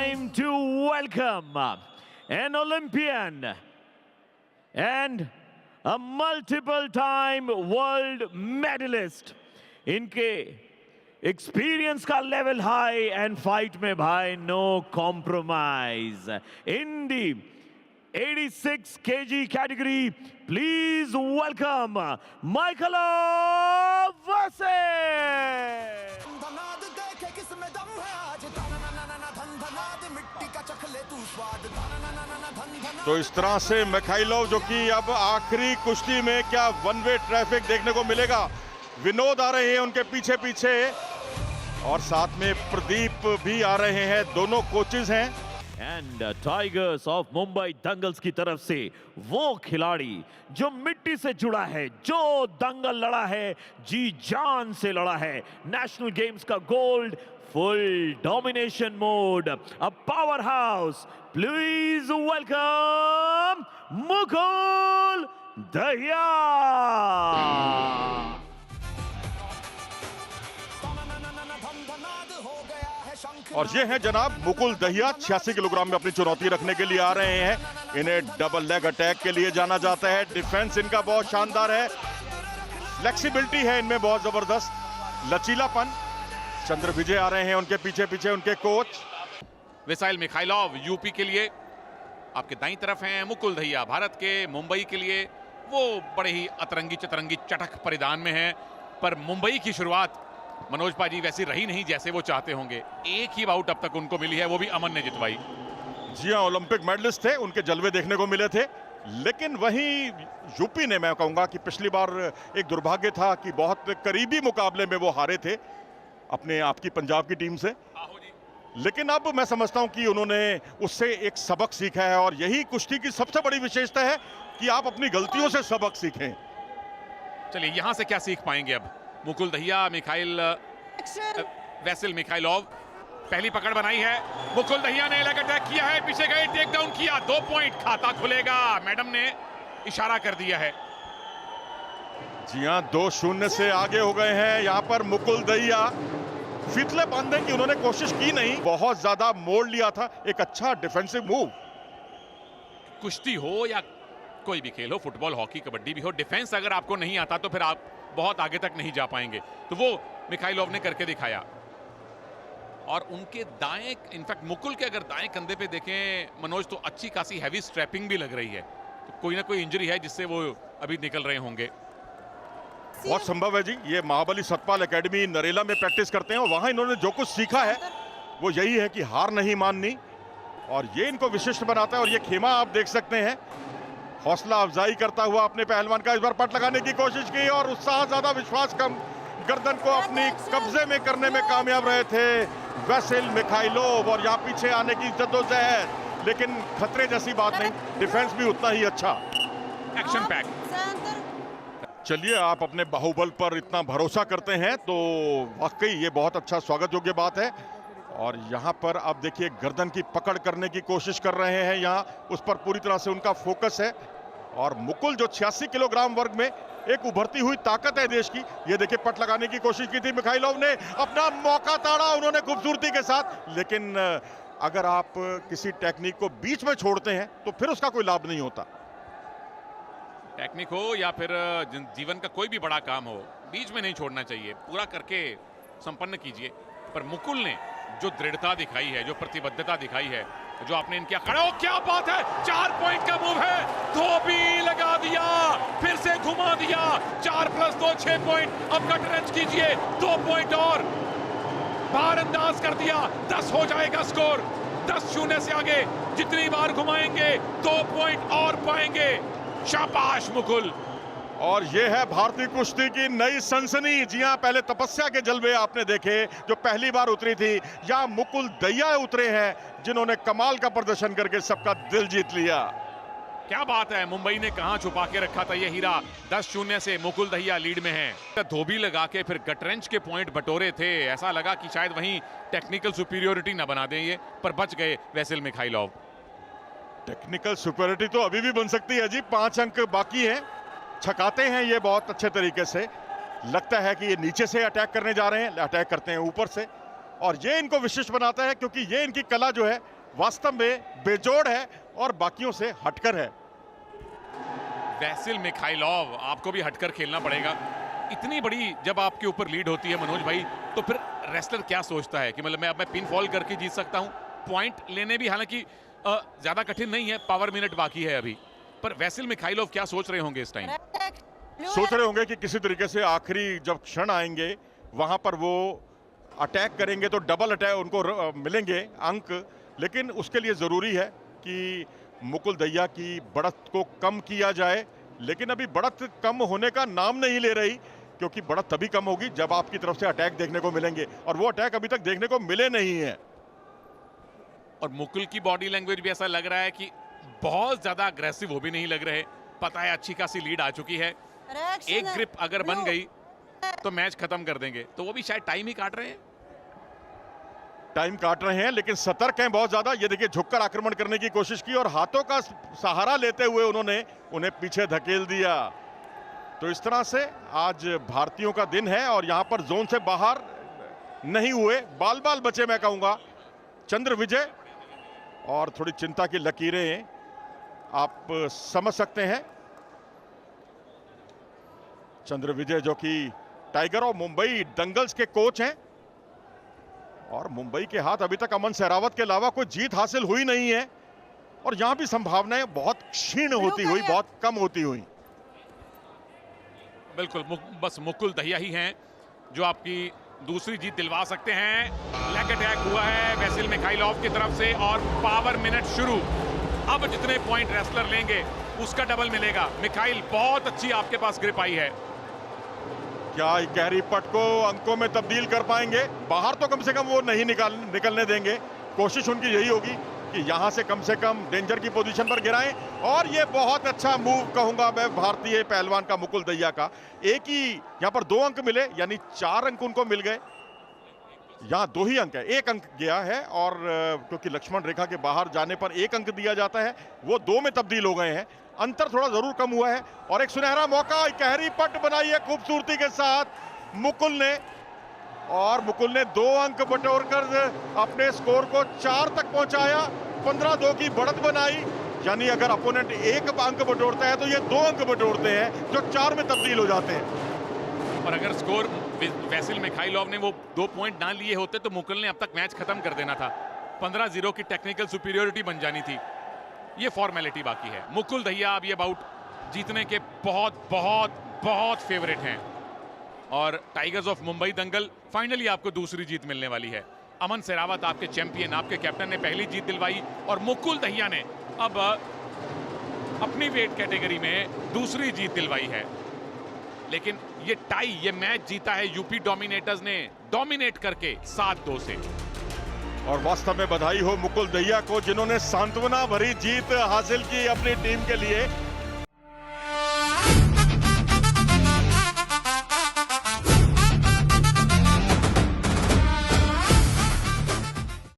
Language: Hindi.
time to welcome an Olympian and a multiple time world medalist. इनके एक्सपीरियंस का लेवल हाई एंड फाइट में भाई no compromise. In the 86 kg category, please welcome Michael Vasil. तो इस तरह से मिखाइलोव, जो कि अब आखिरी कुश्ती में क्या वन वे ट्रैफिक देखने को मिलेगा. विनोद आ रहे हैं उनके पीछे पीछे और साथ में प्रदीप भी आ रहे हैं. दोनों कोचेस हैं. एंड टाइगर्स ऑफ मुंबई दंगल्स की तरफ से वो खिलाड़ी जो मिट्टी से जुड़ा है, जो दंगल लड़ा है, जी जान से लड़ा है, नेशनल गेम्स का gold, full domination mode, a power house. Please welcome Mukul Dahiya. और ये है जनाब मुकुल दहिया. 86 किलोग्राम में अपनी चुनौती रखने के लिए आ रहे हैं. इन्हें डबल लेग अटैक के लिए जाना जाता है. डिफेंस इनका बहुत शानदार है. फ्लेक्सिबिलिटी है इनमें बहुत जबरदस्त, लचीलापन. चंद्र विजय आ रहे हैं उनके पीछे पीछे, उनके कोच. वैसिल मिखाइलोव यूपी के लिए आपके दाईं तरफ हैं. मुकुल दहिया भारत के मुंबई के लिए वो बड़े ही अतरंगी चतरंगी चटक परिधान में हैं. पर मुंबई की शुरुआत मनोज पाजी वैसी रही नहीं जैसे वो चाहते होंगे. एक ही बाउट अब तक उनको मिली है, वो भी अमन ने जितवाई. जी हाँ, ओलंपिक मेडलिस्ट थे, उनके जलवे देखने को मिले थे. लेकिन वहीं यूपी ने, मैं कहूंगा कि पिछली बार एक दुर्भाग्य था कि बहुत करीबी मुकाबले में वो हारे थे अपने आपकी पंजाब की टीम से. लेकिन अब मैं समझता हूं कि उन्होंने उससे एक सबक सीखा है और यही कुश्ती की सबसे बड़ी विशेषता है कि आप अपनी गलतियों से सबक सीखें. चलिए यहां से क्या सीख पाएंगे अब मुकुल दहिया. वैसिल मिखाइलोव पहली पकड़ बनाई है. मुकुल दहिया ने लेग अटैक किया है, पीछे गए, टेक डाउन किया. 2 पॉइंट, खाता खुलेगा. मैडम ने इशारा कर दिया है. जी हाँ, 2-0 से आगे हो गए हैं यहाँ पर मुकुल दहिया. फितले बांधने की उन्होंने कोशिश की नहीं, बहुत ज्यादा मोड़ लिया था. एक अच्छा डिफेंसिव मूव. कुश्ती हो या कोई भी खेल हो, फुटबॉल, हॉकी, कबड्डी भी हो, डिफेंस अगर आपको नहीं आता तो फिर आप बहुत आगे तक नहीं जा पाएंगे. तो वो मिखाइलोव ने करके दिखाया. और उनके दाएं, इनफैक्ट मुकुल के अगर दाएं कंधे पे देखें मनोज, तो अच्छी खासी हैवी स्ट्रैपिंग भी लग रही है. तो कोई ना कोई इंजरी है जिससे वो अभी निकल रहे होंगे. बहुत संभव है जी. ये महाबली सतपाल एकेडमी नरेला में प्रैक्टिस करते हैं और वहां इन्होंने जो कुछ सीखा है वो यही है कि हार नहीं माननी, और ये इनको विशिष्ट बनाता है. और ये खेमा आप देख सकते हैं, हौसला अफजाई करता हुआ अपने पहलवान का इस बार पट लगाने की कोशिश की और उत्साह ज्यादा, विश्वास कम. गर्दन को अपनी कब्जे में करने में कामयाब रहे थे वैसिल मिखाइलोव. और यहाँ पीछे आने की जद्दोजहद, लेकिन खतरे जैसी बात नहीं. डिफेंस भी उतना ही अच्छा. Action pack. चलिए, आप अपने बाहुबल पर इतना भरोसा करते हैं तो वाकई ये बहुत अच्छा, स्वागत योग्य बात है. और यहाँ पर आप देखिए, गर्दन की पकड़ करने की कोशिश कर रहे हैं. यहाँ उस पर पूरी तरह से उनका फोकस है. और मुकुल जो 86 किलोग्राम वर्ग में एक उभरती हुई ताकत है देश की. ये देखिए, पट लगाने की कोशिश की थी मिखाइलोव ने, अपना मौका ताड़ा उन्होंने खूबसूरती के साथ. लेकिन अगर आप किसी टेक्निक को बीच में छोड़ते हैं तो फिर उसका कोई लाभ नहीं होता. टेक्निक हो या फिर जीवन का कोई भी बड़ा काम हो, बीच में नहीं छोड़ना चाहिए. पूरा करके संपन्न कीजिए. पर मुकुल ने जो दृढ़ता दिखाई है, जो प्रतिबद्धता दिखाई है, जो आपने इनके खड़े हो, क्या बात है. 4 पॉइंट का मूव है. धोबी लगा दिया, फिर से घुमा दिया. 4+2 6 पॉइंट. अब कट रंच कीजिए, 2 पॉइंट और बाहर अंदाज कर दिया. 10 हो जाएगा स्कोर. 10-0 से आगे. जितनी बार घुमाएंगे 2 पॉइंट और पाएंगे. शाबाश मुकुल. और ये है भारतीय कुश्ती की नई सनसनी. जी हाँ, पहले तपस्या के जलवे आपने देखे जो पहली बार उतरी थी. यहाँ मुकुल दहिया उतरे हैं जिन्होंने कमाल का प्रदर्शन करके सबका दिल जीत लिया. क्या बात है. मुंबई ने कहां छुपा के रखा था ये हीरा. 10-0 से मुकुल दहिया लीड में है. धोबी लगा के फिर गटरेंच के पॉइंट बटोरे थे. ऐसा लगा कि शायद वहीं टेक्निकल सुपीरियोरिटी ना बना दें ये, पर बच गए वैसिल मिखाइलोव. टेक्निकल सुपीरियोरिटी तो अभी भी बन सकती है जी. 5 अंक बाकी हैं. छकाते हैं ये बहुत अच्छे तरीके से. लगता है कि ये नीचे से अटैक करने जा रहे हैं, अटैक करते हैं ऊपर से. और ये इनको विशिष्ट बनाता है क्योंकि ये इनकी कला जो है वास्तव में बेजोड़ है और बाकियों से हटकर है। वैसिल मिखाइलॉव, आपको भी हटकर खेलना पड़ेगा। इतनी बड़ी जब आपके ऊपर लीड होती है मनोज भाई, तो फिर रेसलर क्या सोचता है कि मतलब मैं पिन फॉल करके जीत सकता हूं। पॉइंट लेने भी हालांकि ज्यादा कठिन नहीं है, पावर मिनट बाकी है अभी, पर वैसिल मिखाइलॉव क्या सोच रहे होंगे इस टाइम? सोच रहे होंगे कि किसी तरीके से आखिरी जब क्षण आएंगे वहां पर वो अटैक करेंगे तो डबल अटैक उनको मिलेंगे अंक, लेकिन उसके लिए जरूरी है कि मुकुल दहिया की बढ़त को कम किया जाए। लेकिन अभी बढ़त कम होने का नाम नहीं ले रही, क्योंकि बढ़त तभी कम होगी जब आपकी तरफ से अटैक देखने को मिलेंगे, और वो अटैक अभी तक देखने को मिले नहीं है। और मुकुल की बॉडी लैंग्वेज भी ऐसा लग रहा है कि बहुत ज्यादा अग्रेसिव वो भी नहीं लग रहे। पता है अच्छी खासी लीड आ चुकी है, एक ग्रिप अगर बन गई तो मैच खत्म कर देंगे, तो वो भी शायद टाइम ही काट रहे हैं। टाइम काट रहे हैं लेकिन सतर्क हैं बहुत ज्यादा। ये देखिए झुककर आक्रमण करने की कोशिश की और हाथों का सहारा लेते हुए उन्होंने उन्हें पीछे धकेल दिया। तो इस तरह से आज भारतीयों का दिन है और यहां पर जोन से बाहर नहीं हुए, बाल बाल बचे मैं कहूंगा चंद्र विजय, और थोड़ी चिंता की लकीरें आप समझ सकते हैं। चंद्र विजय जो कि टाइगर ऑफ मुंबई दंगल्स के कोच हैं, और मुंबई के हाथ अभी तक अमन सहरावत के अलावा कोई जीत हासिल हुई नहीं है, और यहां भी संभावनाएं बहुत क्षीण होती हुई, बहुत कम होती हुई। बिल्कुल बस मुकुल दहिया ही हैं जो आपकी दूसरी जीत दिलवा सकते हैं। लेग अटैक हुआ है वैसिल मिखाइलॉव की तरफ से और पावर मिनट शुरू। अब जितने पॉइंट रेसलर लेंगे उसका डबल मिलेगा। मिखाइल, बहुत अच्छी आपके पास ग्रिप आई है। क्या गहरी पट को अंकों में तब्दील कर पाएंगे? बाहर तो कम से कम वो नहीं निकलने देंगे। कोशिश उनकी यही होगी कि यहां से कम डेंजर की पोजीशन पर गिराएं, और ये बहुत अच्छा मूव कहूंगा मैं भारतीय पहलवान का, मुकुल दहिया का। एक ही यहां पर 2 अंक मिले, यानी 4 अंक उनको मिल गए। यहां 2 ही अंक है, 1 अंक गया है, और क्योंकि लक्ष्मण रेखा के बाहर जाने पर 1 अंक दिया जाता है, वो 2 में तब्दील हो गए हैं। अंतर थोड़ा जरूर कम हुआ है, और एक सुनहरा मौका, गहरी पट बनाई है खूबसूरती के साथ मुकुल ने, और मुकुल ने 2 अंक बटोरकर अपने स्कोर को 4 तक पहुंचाया। 15-2 की बढ़त बनाई, यानी अगर अपोनेंट 1 अंक बटोरता है तो ये 2 अंक बटोरते हैं जो 4 में तब्दील हो जाते हैं। और अगर स्कोर वैसिल मिखाइलॉव ने वो 2 पॉइंट ना लिए होते तो मुकुल ने अब तक मैच खत्म कर देना था। 15-0 की टेक्निकल सुपीरियोरिटी बन जानी थी। ये फॉर्मेलिटी बाकी है। मुकुल दहिया अब ये बाउट जीतने के बहुत बहुत बहुत फेवरेट हैं, और tigers of Mumbai Dangal finally आपको दूसरी जीत मिलने वाली है। अमन सहरावत आपके चैंपियन, आपके कैप्टन ने पहली जीत दिलवाई, और मुकुल दहिया ने अब अपनी वेट कैटेगरी में दूसरी जीत दिलवाई है। लेकिन ये टाई, ये मैच जीता है यूपी डोमिनेटर्स ने, डोमिनेट करके 7-2 से। और वास्तव में बधाई हो मुकुल दहिया को, जिन्होंने सांत्वना भरी जीत हासिल की अपनी टीम के लिए।